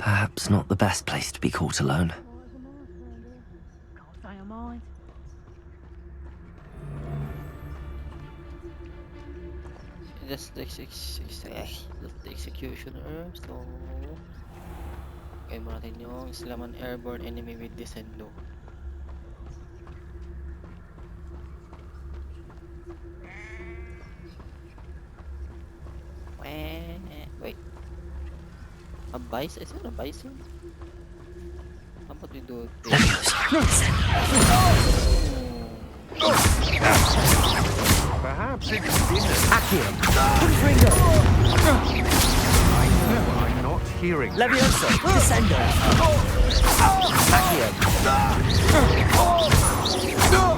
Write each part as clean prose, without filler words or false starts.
Perhaps not the best place to be caught alone. Can't say I mind. That's the executioner. So, okay mo natin yung slam an airborne enemy with descendo. Wait. A bison? Is it a bison? How about we do this? Perhaps it's dinner. Accio! Confringo! I know I'm not hearing. Levioso! Descendo! Accio!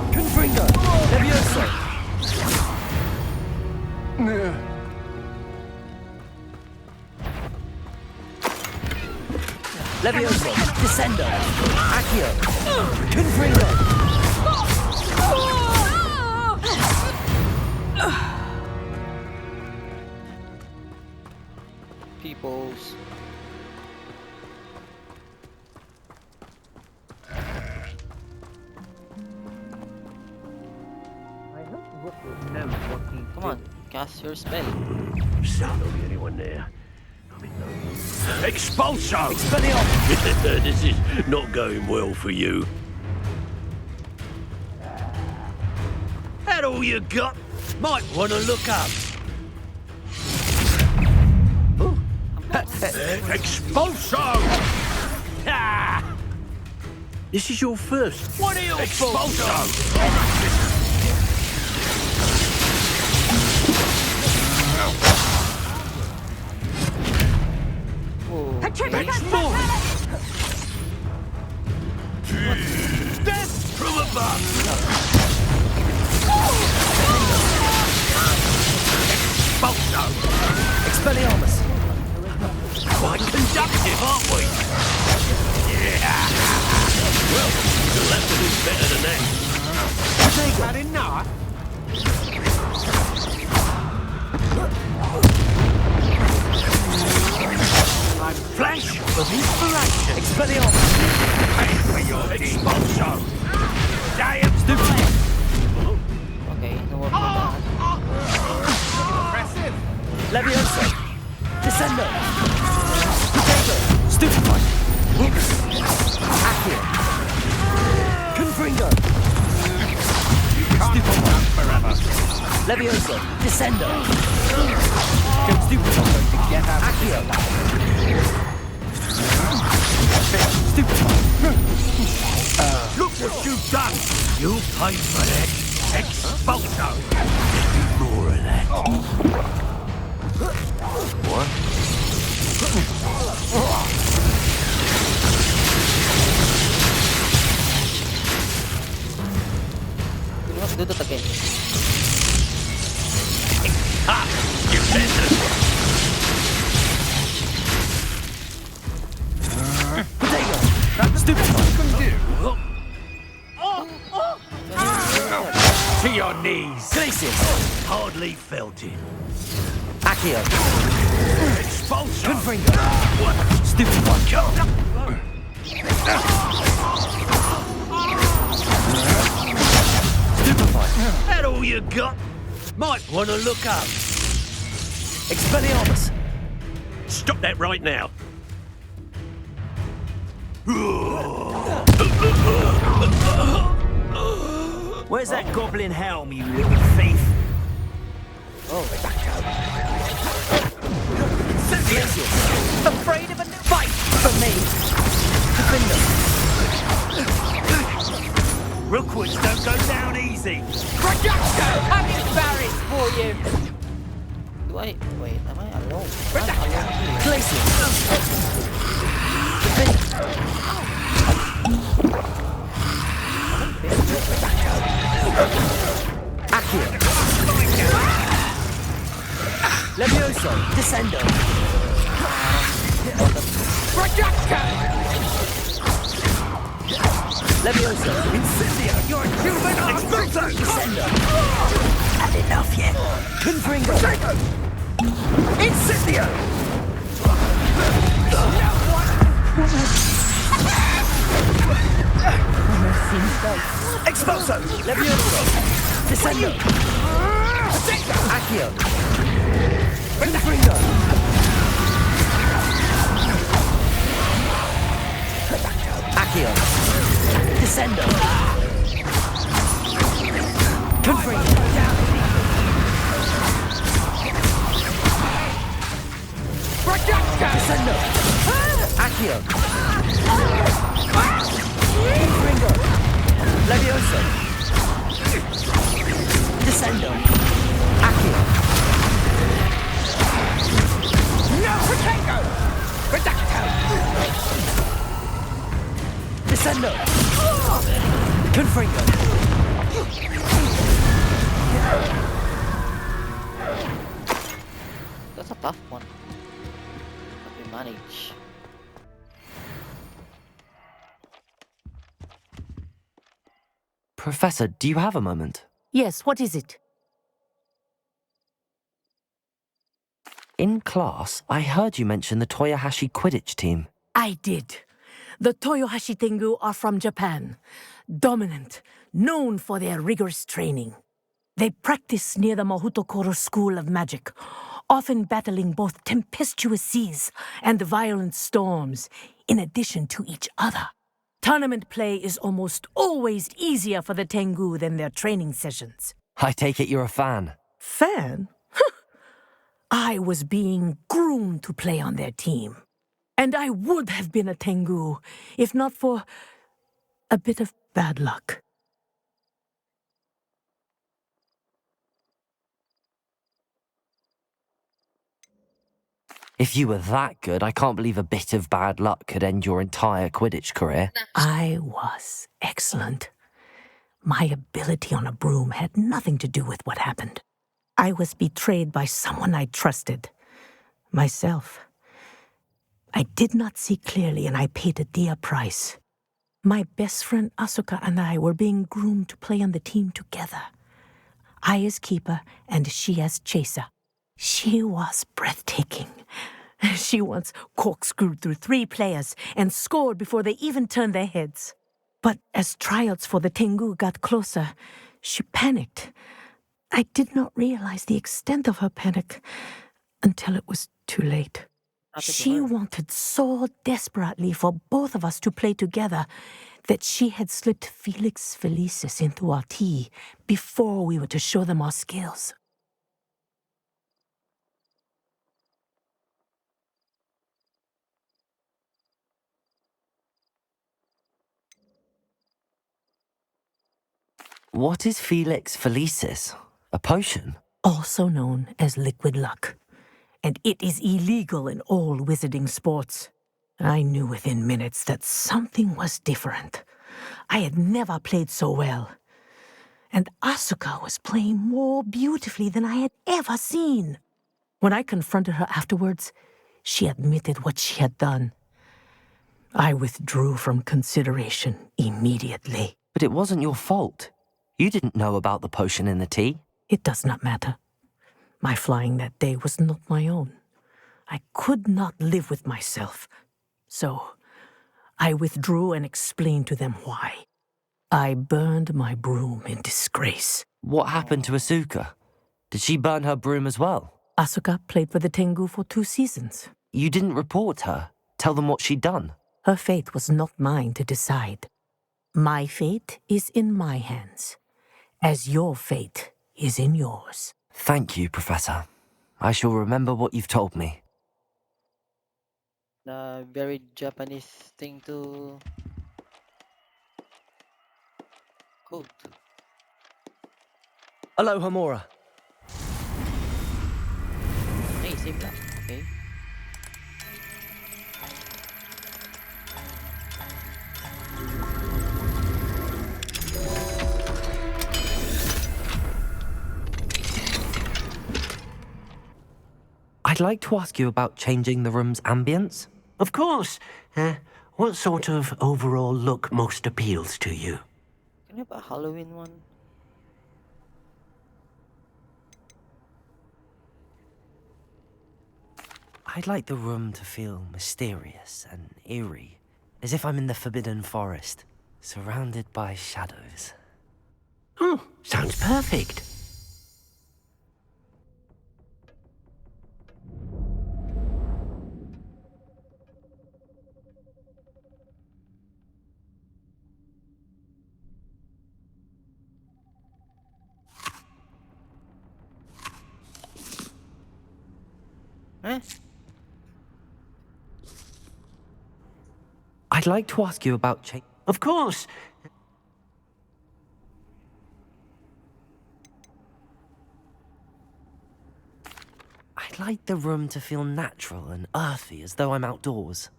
Confringo! Levioso! Levioso! Descendo! Accio! Confringo! Peoples. I hope Rookwood knows what he Come on, cast your spell. There'll be anyone there. Expulso! Expelliarmus! This is not going well for you. That all you got? Might want to look up. Expulso! Ah! This is your first. What are your Expulso! It's more! Death from above! Expulso! Expelliarmus! Quite conductive, aren't we? Yeah! Well, you'll have to do better than that. had enough. Flash of inspiration! Expelliarmus! Pay for your expulso! Damn stupid! Okay, no work for that. Impressive. Levioso! Descendo! Potato! Stupefy! Accio! Confringo! Stupefy forever. Levioso! Descendo! Stupefy to get out of Accio! this. Stupefy! Look what you've done! You'll pay for that! Expulso! More of that. What? You know what? Do that again. Ha! You bastard! Potato! Stupefy can do. To your knees! Glacius! Hardly felt it. Accio! Expulso! Confringo! What? Stupefy! Stupefy! That all you got? Might want to look up. Expelliarmus! Stop that right now. Where's that goblin helm, you little thief? Oh, Glacius! Afraid of a new fight for me! Defender! Rookwoods don't go down easy! Projecto! Having barracks for you! Do I? Wait, am I alone? Glacius! Accio! Levioso! Descendo! Projecto! Levioso! Incendio! You're a human! Expulso! Descendo! Had enough yet? Confringo! Incendio! Expulso! Levioso! Descendo! Accio! Confringo! Accio! Descendo! Confringo! Descendo! Accio! Confringo! Levioso! Descendo! Accio! No! Protego! Reducto! Descendo! Confringo! That's a tough one. But we manage. Professor, do you have a moment? Yes, what is it? In class, I heard you mention the Toyohashi Quidditch team. I did. The Toyohashi Tengu are from Japan. Dominant, known for their rigorous training. They practice near the Mahutokoro School of Magic, often battling both tempestuous seas and violent storms, in addition to each other. Tournament play is almost always easier for the Tengu than their training sessions. I take it you're a fan. Fan? I was being groomed to play on their team. And I would have been a Tengu, if not for a bit of bad luck. If you were that good, I can't believe a bit of bad luck could end your entire Quidditch career. I was excellent. My ability on a broom had nothing to do with what happened. I was betrayed by someone I trusted. Myself. I did not see clearly and I paid a dear price. My best friend Asuka and I were being groomed to play on the team together. I as keeper and she as chaser. She was breathtaking. She once corkscrewed through 3 players and scored before they even turned their heads. But as tryouts for the Tengu got closer, she panicked. I did not realize the extent of her panic until it was too late. She wanted so desperately for both of us to play together that she had slipped Felix Felicis into our tea before we were to show them our skills. What is Felix Felicis? A potion? Also known as liquid luck. And it is illegal in all wizarding sports. I knew within minutes that something was different. I had never played so well. And Asuka was playing more beautifully than I had ever seen. When I confronted her afterwards, she admitted what she had done. I withdrew from consideration immediately. But it wasn't your fault. You didn't know about the potion in the tea. It does not matter. My flying that day was not my own. I could not live with myself. So, I withdrew and explained to them why. I burned my broom in disgrace. What happened to Asuka? Did she burn her broom as well? Asuka played for the Tengu for 2 seasons. You didn't report her. Tell them what she'd done. Her fate was not mine to decide. My fate is in my hands, as your fate is in yours. Thank you, Professor. I shall remember what you've told me. The very Japanese thing to quote. Aloha, Mora. Hey, same lang. Okay. I'd like to ask you about changing the room's ambience. Of course. What sort of overall look most appeals to you? Can you have a Halloween one? I'd like the room to feel mysterious and eerie, as if I'm in the Forbidden Forest, surrounded by shadows. Oh, sounds perfect. Eh? I'd like to ask you about Of course. I'd like the room to feel natural and earthy, as though I'm outdoors.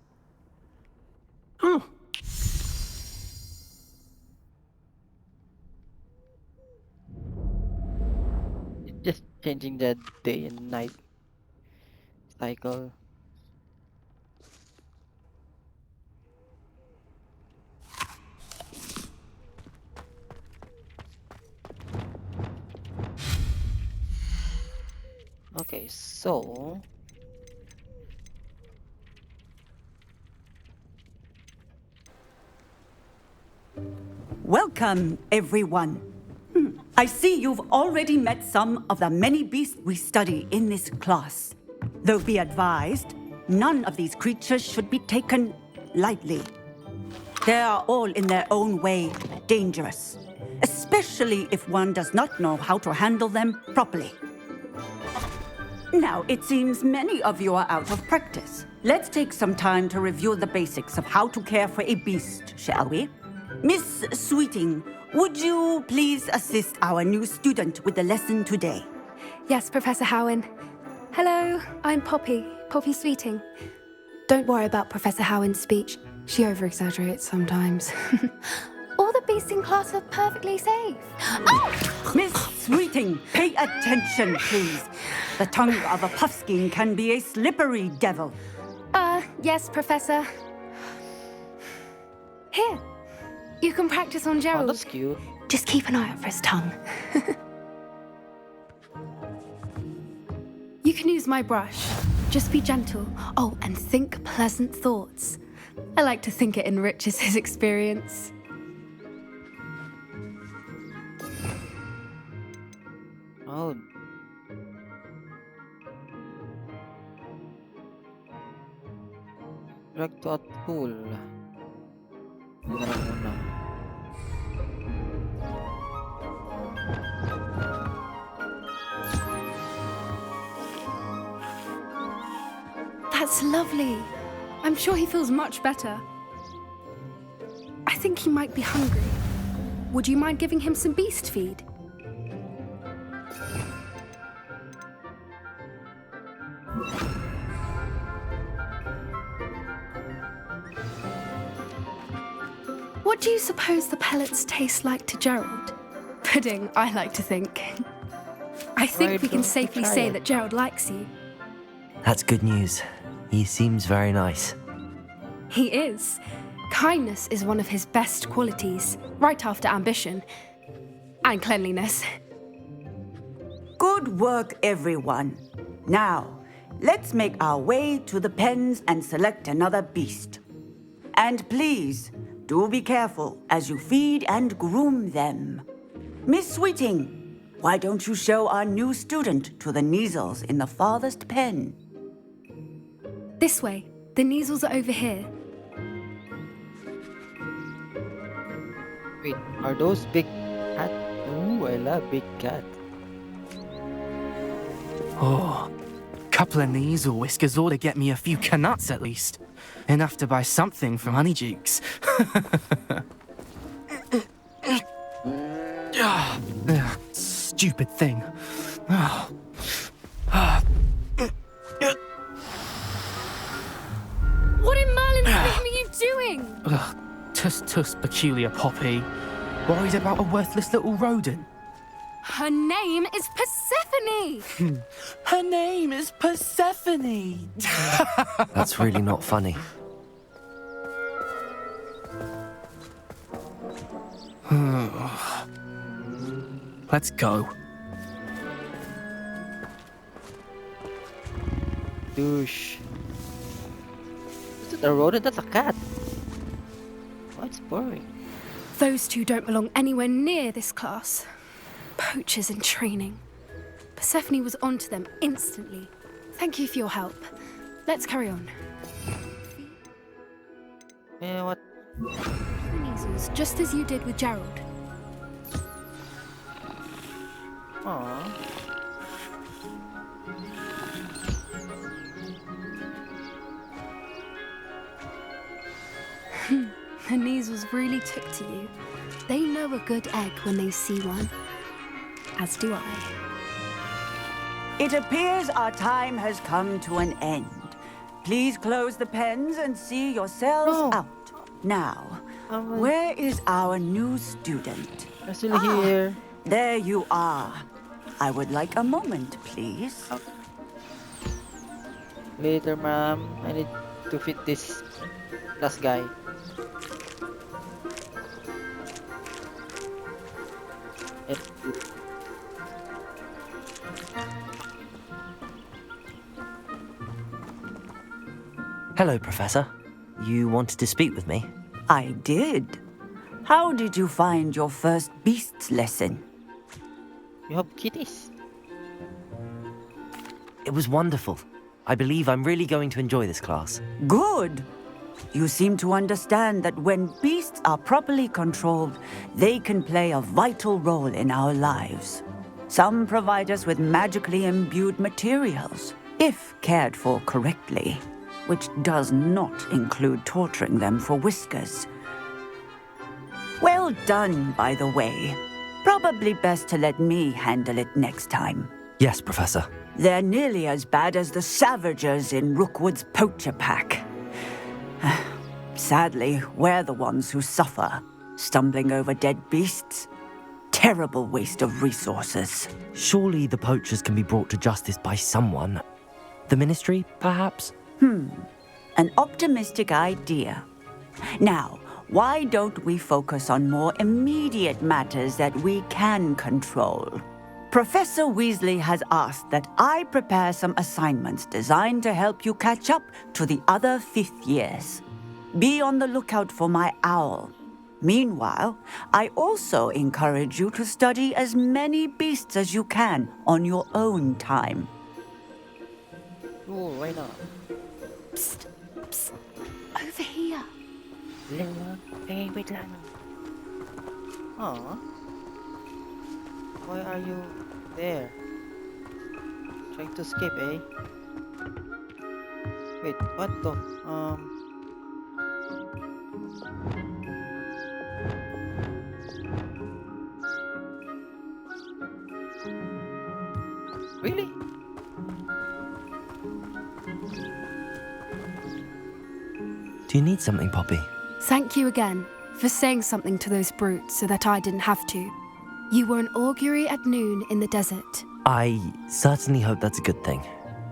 Oh, Just changing the day and night cycle. Okay, so Welcome, everyone. I see you've already met some of the many beasts we study in this class. Though be advised, none of these creatures should be taken lightly. They are all in their own way dangerous, especially if one does not know how to handle them properly. Now, it seems many of you are out of practice. Let's take some time to review the basics of how to care for a beast, shall we? Miss Sweeting, would you please assist our new student with the lesson today? Yes, Professor Howen. Hello, I'm Poppy Sweeting. Don't worry about Professor Howen's speech. She over-exaggerates sometimes. All the beasts in class are perfectly safe. Oh! Miss Sweeting, pay attention, please. The tongue of a puffskein can be a slippery devil. Yes, Professor. Here, you can practice on oh, Gerald. that's cute. Just keep an eye out for his tongue. You can use my brush. Just be gentle. Oh, and think pleasant thoughts. I like to think it enriches his experience. Oh. Direct to a tool. Yun na lang muna. That's lovely. I'm sure he feels much better. I think he might be hungry. Would you mind giving him some beast feed? What do you suppose the pellets taste like to Gerald? Pudding, I like to think. I think we can safely say that Gerald likes you. That's good news. He seems very nice. He is. Kindness is one of his best qualities, right after ambition. And cleanliness. Good work, everyone. Now, let's make our way to the pens and select another beast. And please, do be careful as you feed and groom them. Miss Sweeting, why don't you show our new student to the Neasels in the farthest pen? This way. The Neasels are over here. Wait, are those big cat? Ooh, I love big cat. Oh, couple of Neasel whiskers ought to get me a few canuts at least. Enough to buy something from Honeydukes. Stupid thing. What in Merlin's name are you doing? Tuss, peculiar Poppy. Worried about a worthless little rodent. Her name is Persephone! Her name is Persephone! That's really not funny. Let's go. Douche. Is it a rodent? That's a cat. Oh, it's boring. Those two don't belong anywhere near this class. Poachers in training. Persephone was onto them instantly. Thank you for your help. Let's carry on. Yeah, what? The measles, just as you did with Gerald. Aww. The measles really took to you. They know a good egg when they see one. As do I. It appears our time has come to an end. Please close the pens and see yourselves out. Now, where is our new student? I'm still here. There you are. I would like a moment, please. Later, ma'am. I need to fit this last guy. Hello, Professor. You wanted to speak with me? I did. How did you find your first beasts lesson? You have kitties. It was wonderful. I believe I'm really going to enjoy this class. Good. You seem to understand that when beasts are properly controlled, they can play a vital role in our lives. Some provide us with magically imbued materials, if cared for correctly, which does not include torturing them for whiskers. Well done, by the way. Probably best to let me handle it next time. Yes, Professor. They're nearly as bad as the Savagers in Rookwood's poacher pack. Sadly, we're the ones who suffer, stumbling over dead beasts. Terrible waste of resources. Surely the poachers can be brought to justice by someone. The Ministry, perhaps? An optimistic idea. Now, why don't we focus on more immediate matters that we can control? Professor Weasley has asked that I prepare some assignments designed to help you catch up to the other fifth years. Be on the lookout for my owl. Meanwhile, I also encourage you to study as many beasts as you can on your own time. Oh, why not? Psst, psst. Over here. Hey, wait lang. Aw. Why are you there? Trying to escape, eh? Wait, what the? Really? Do you need something, Poppy? Thank you again for saying something to those brutes so that I didn't have to. You were an augury at noon in the desert. I certainly hope that's a good thing.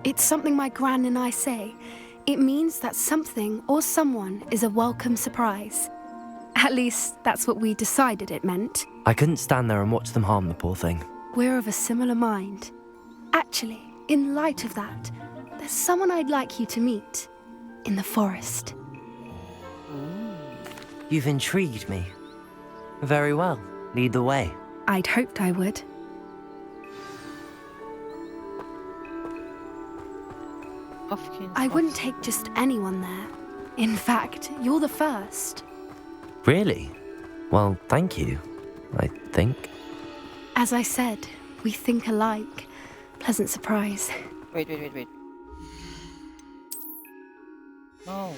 It's something my gran and I say. It means that something or someone is a welcome surprise. At least, that's what we decided it meant. I couldn't stand there and watch them harm the poor thing. We're of a similar mind. Actually, in light of that, there's someone I'd like you to meet. In the forest. You've intrigued me. Very well. Lead the way. I'd hoped I would. I wouldn't take just anyone there. In fact, you're the first. Really? Well, thank you, I think. As I said, we think alike. Pleasant surprise. Wait. No.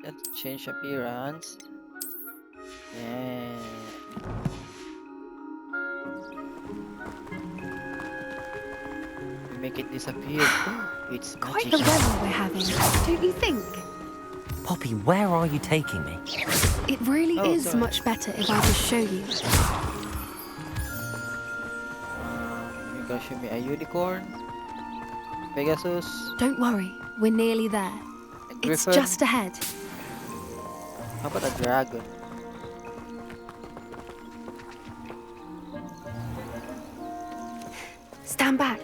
Let's change appearance. Yeah. Make it disappear. It's Quite magic. the weather we're having, don't you think? Poppy, where are you taking me? It really Oh, is sorry. much better if I just show you. You can show me a unicorn, Pegasus, Don't worry, we're nearly there. a It's griffin. just ahead. How about a dragon? Stand back.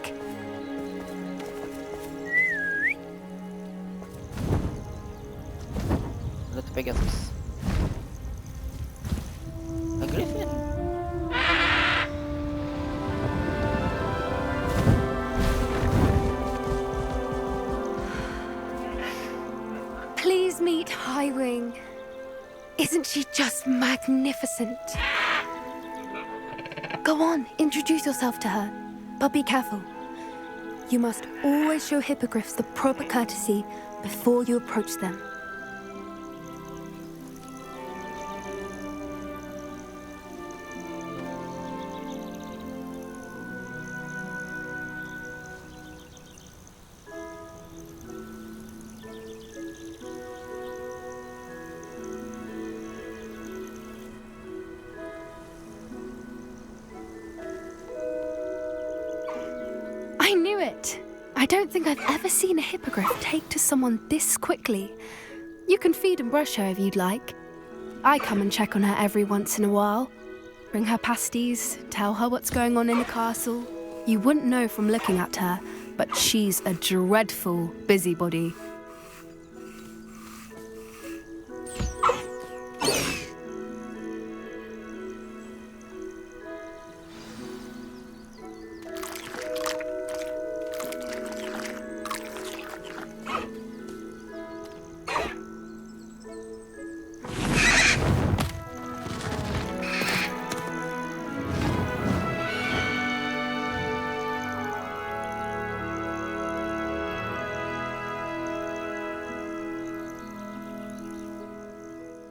Not Pegasus. Please meet Highwing. Isn't she just magnificent? Go on, introduce yourself to her. But be careful. You must always show hippogriffs the proper courtesy before you approach them. I knew it! I don't think I've ever seen a hippogriff take to someone this quickly. You can feed and brush her if you'd like. I come and check on her every once in a while. Bring her pasties, tell her what's going on in the castle. You wouldn't know from looking at her, but she's a dreadful busybody.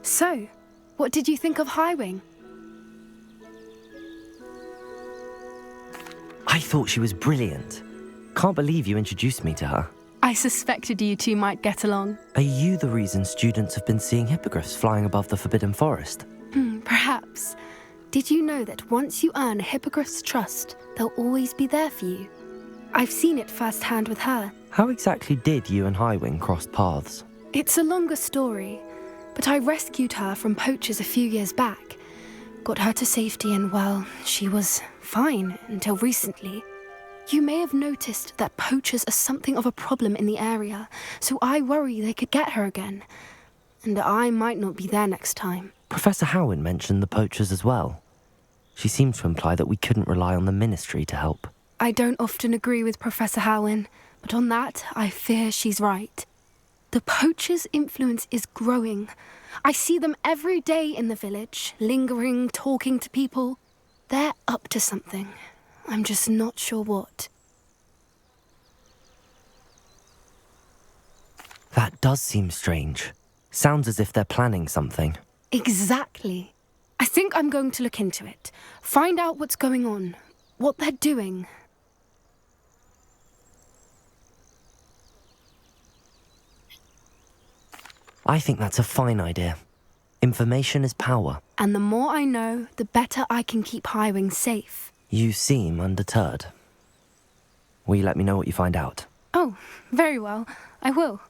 So, what did you think of Highwing? I thought she was brilliant. Can't believe you introduced me to her. I suspected you two might get along. Are you the reason students have been seeing hippogriffs flying above the Forbidden Forest? Perhaps. Did you know that once you earn a hippogriff's trust, they'll always be there for you? I've seen it firsthand with her. How exactly did you and Highwing cross paths? It's a longer story, but I rescued her from poachers a few years back. Got her to safety and, well, she was fine until recently. You may have noticed that poachers are something of a problem in the area, so I worry they could get her again. And I might not be there next time. Professor Howin mentioned the poachers as well. She seemed to imply that we couldn't rely on the ministry to help. I don't often agree with Professor Howin, but on that, I fear she's right. The poachers' influence is growing. I see them every day in the village, lingering, talking to people. They're up to something. I'm just not sure what. That does seem strange. Sounds as if they're planning something. Exactly. I think I'm going to look into it. Find out what's going on, what they're doing. I think that's a fine idea. Information is power. And the more I know, the better I can keep Highwing safe. You seem undeterred. Will you let me know what you find out? Oh, very well. I will.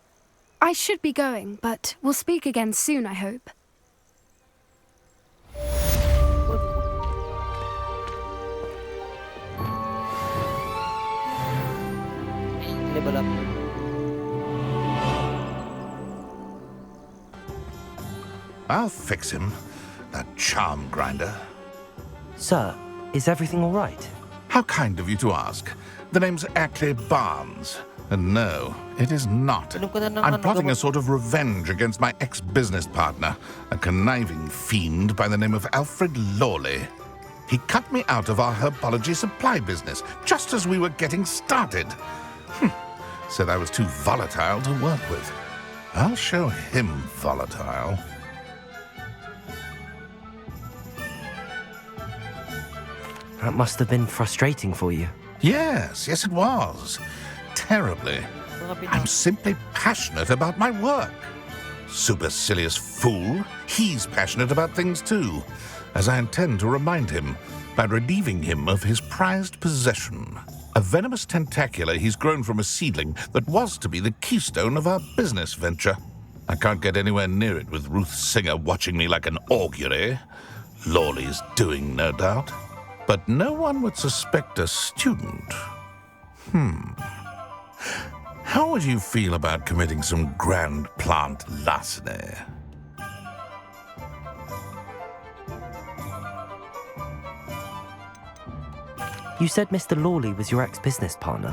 I should be going, but we'll speak again soon, I hope. Level up. I'll fix him, that charm grinder. Sir, is everything all right? How kind of you to ask. The name's Ackley Barnes. And no, it is not. I'm plotting a sort of revenge against my ex-business partner, a conniving fiend by the name of Alfred Lawley. He cut me out of our herbology supply business just as we were getting started. Said I was too volatile to work with. I'll show him volatile. That must have been frustrating for you. Yes, it was. Terribly. I'm simply passionate about my work. Supercilious fool. He's passionate about things too, as I intend to remind him by relieving him of his prized possession. A venomous tentacula he's grown from a seedling that was to be the keystone of our business venture. I can't get anywhere near it with Ruth Singer watching me like an augury. Lawley's doing, no doubt. But no one would suspect a student. How would you feel about committing some grand plant larceny? You said Mr. Lawley was your ex-business partner.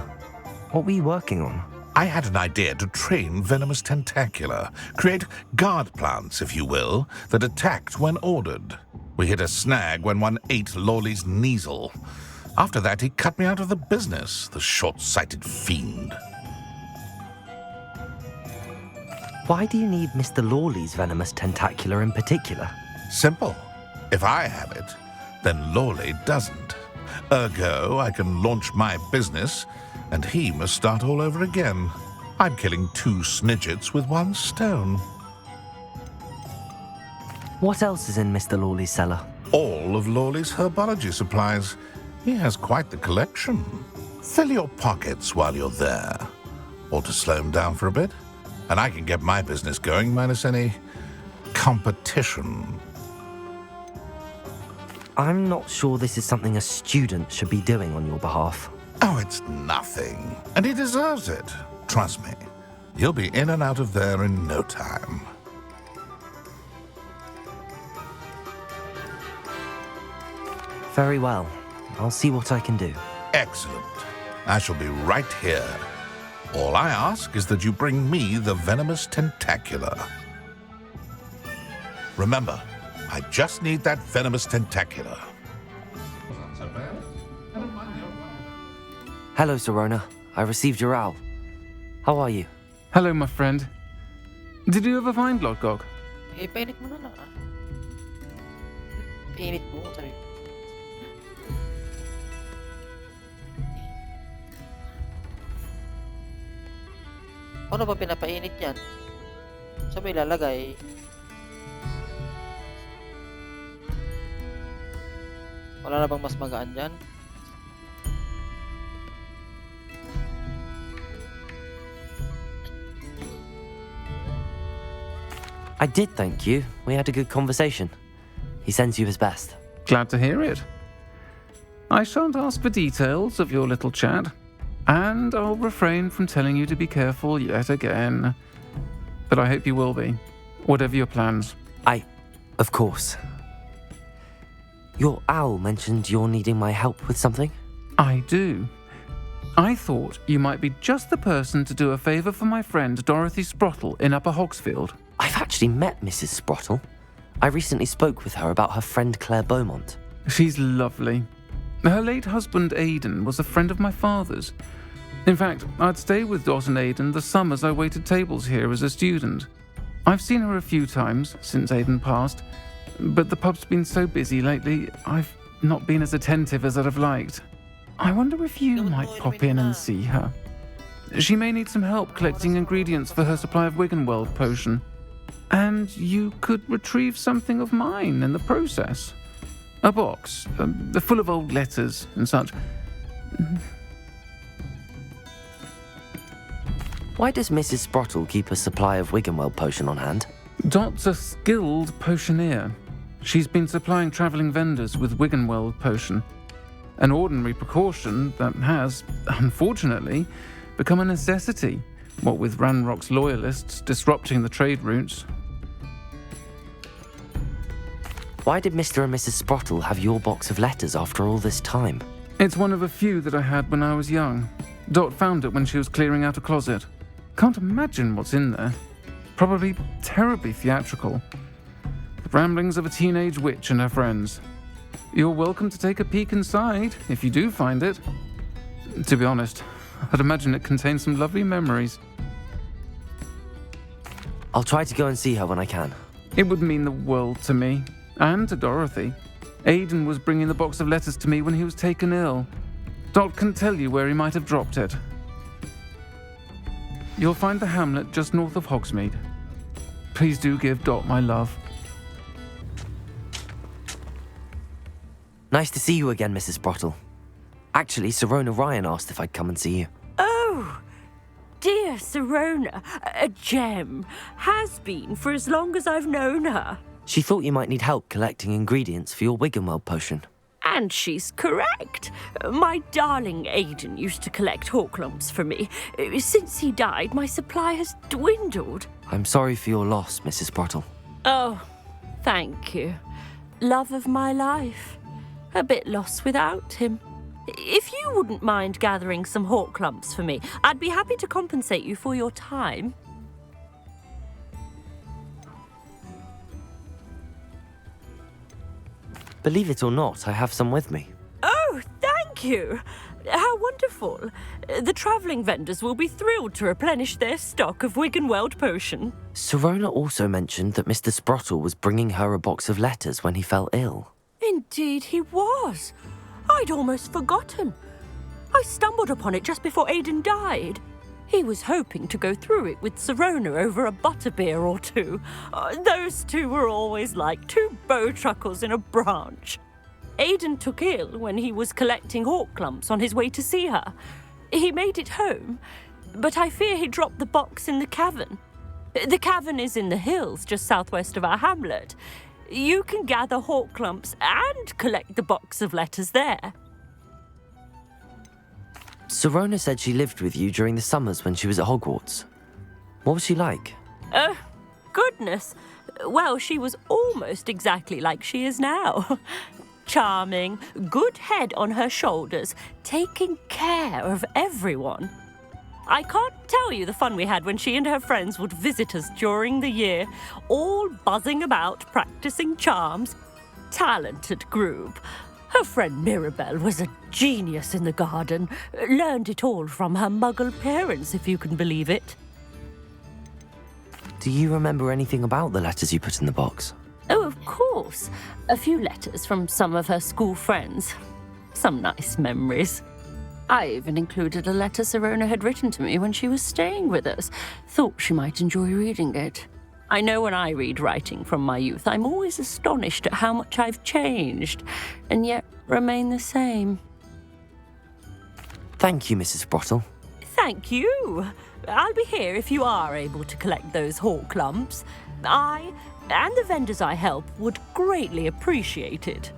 What were you working on? I had an idea to train venomous tentacula, create guard plants, if you will, that attacked when ordered. We hit a snag when one ate Lawley's Kneasel. After that, he cut me out of the business, the short-sighted fiend. Why do you need Mr. Lawley's venomous tentacula in particular? Simple. If I have it, then Lawley doesn't. Ergo, I can launch my business, and he must start all over again. I'm killing 2 snidgets with 1 stone. What else is in Mr. Lawley's cellar? All of Lawley's herbology supplies. He has quite the collection. Fill your pockets while you're there. Or to slow him down for a bit, and I can get my business going minus any competition. I'm not sure this is something a student should be doing on your behalf. Oh, it's nothing. And he deserves it. Trust me. You'll be in and out of there in no time. Very well. I'll see what I can do. Excellent. I shall be right here. All I ask is that you bring me the venomous tentacula. Remember, I just need that venomous tentacula. Hello, Sirona. I received your owl. How are you? Hello, my friend. Did you ever find Lodgog? Painit mo na lang ah. Painit mo, sabi. Paano ba pinapainit yan? Saan ba ilalagay? Wala na bang mas magaan dyan? I did thank you. We had a good conversation. He sends you his best. Glad to hear it. I shan't ask for details of your little chat, and I'll refrain from telling you to be careful yet again. But I hope you will be, whatever your plans. Of course. Your owl mentioned you're needing my help with something? I do. I thought you might be just the person to do a favour for my friend Dorothy Sprottle in Upper Hogsfield. I've actually met Mrs. Sprottle. I recently spoke with her about her friend Claire Beaumont. She's lovely. Her late husband Aidan was a friend of my father's. In fact, I'd stay with Dot and Aidan the summers I waited tables here as a student. I've seen her a few times since Aidan passed, but the pub's been so busy lately, I've not been as attentive as I'd have liked. I wonder if you might pop in and see her. She may need some help collecting ingredients for her supply of Wiggenweld potion. And you could retrieve something of mine in the process. A box, full of old letters and such. Why does Mrs. Sprottle keep a supply of Wiggenweld potion on hand? Dot's a skilled potioneer. She's been supplying travelling vendors with Wiggenweld potion. An ordinary precaution that has, unfortunately, become a necessity, what with Ranrock's loyalists disrupting the trade routes. Why did Mr. and Mrs. Sprottle have your box of letters after all this time? It's one of a few that I had when I was young. Dot found it when she was clearing out a closet. Can't imagine what's in there. Probably terribly theatrical. The ramblings of a teenage witch and her friends. You're welcome to take a peek inside, if you do find it. To be honest, I'd imagine it contains some lovely memories. I'll try to go and see her when I can. It would mean the world to me, and to Dorothy. Aidan was bringing the box of letters to me when he was taken ill. Dot can tell you where he might have dropped it. You'll find the hamlet just north of Hogsmeade. Please do give Dot my love. Nice to see you again, Mrs. Sprottle. Actually, Sirona Ryan asked if I'd come and see you. Oh, dear Sirona, a gem. Has been for as long as I've known her. She thought you might need help collecting ingredients for your Wiggenweld potion. And she's correct. My darling Aidan used to collect hawklumps for me. Since he died, my supply has dwindled. I'm sorry for your loss, Mrs. Sprottle. Oh, thank you. Love of my life. A bit lost without him. If you wouldn't mind gathering some hawk lumps for me, I'd be happy to compensate you for your time. Believe it or not, I have some with me. Oh, thank you! How wonderful. The travelling vendors will be thrilled to replenish their stock of Wiggenweld potion. Sirona also mentioned that Mr. Sprottle was bringing her a box of letters when he fell ill. Indeed he was. I'd almost forgotten. I stumbled upon it just before Aidan died. He was hoping to go through it with Sirona over a butterbeer or two. Those two were always like two bowtruckles in a branch. Aidan took ill when he was collecting hawk lumps on his way to see her. He made it home, but I fear he dropped the box in the cavern. The cavern is in the hills just southwest of our hamlet. You can gather hawk lumps and collect the box of letters there. Sirona said she lived with you during the summers when she was at Hogwarts. What was she like? Goodness. Well, she was almost exactly like she is now. Charming, good head on her shoulders, taking care of everyone. I can't tell you the fun we had when she and her friends would visit us during the year, all buzzing about, practicing charms. Talented group. Her friend Mirabelle was a genius in the garden. Learned it all from her muggle parents, if you can believe it. Do you remember anything about the letters you put in the box? Oh, of course. A few letters from some of her school friends. Some nice memories. I even included a letter Sirona had written to me when she was staying with us. Thought she might enjoy reading it. I know when I read writing from my youth, I'm always astonished at how much I've changed, and yet remain the same. Thank you, Mrs. Sprottle. Thank you. I'll be here if you are able to collect those hawk lumps. I and the vendors I help would greatly appreciate it.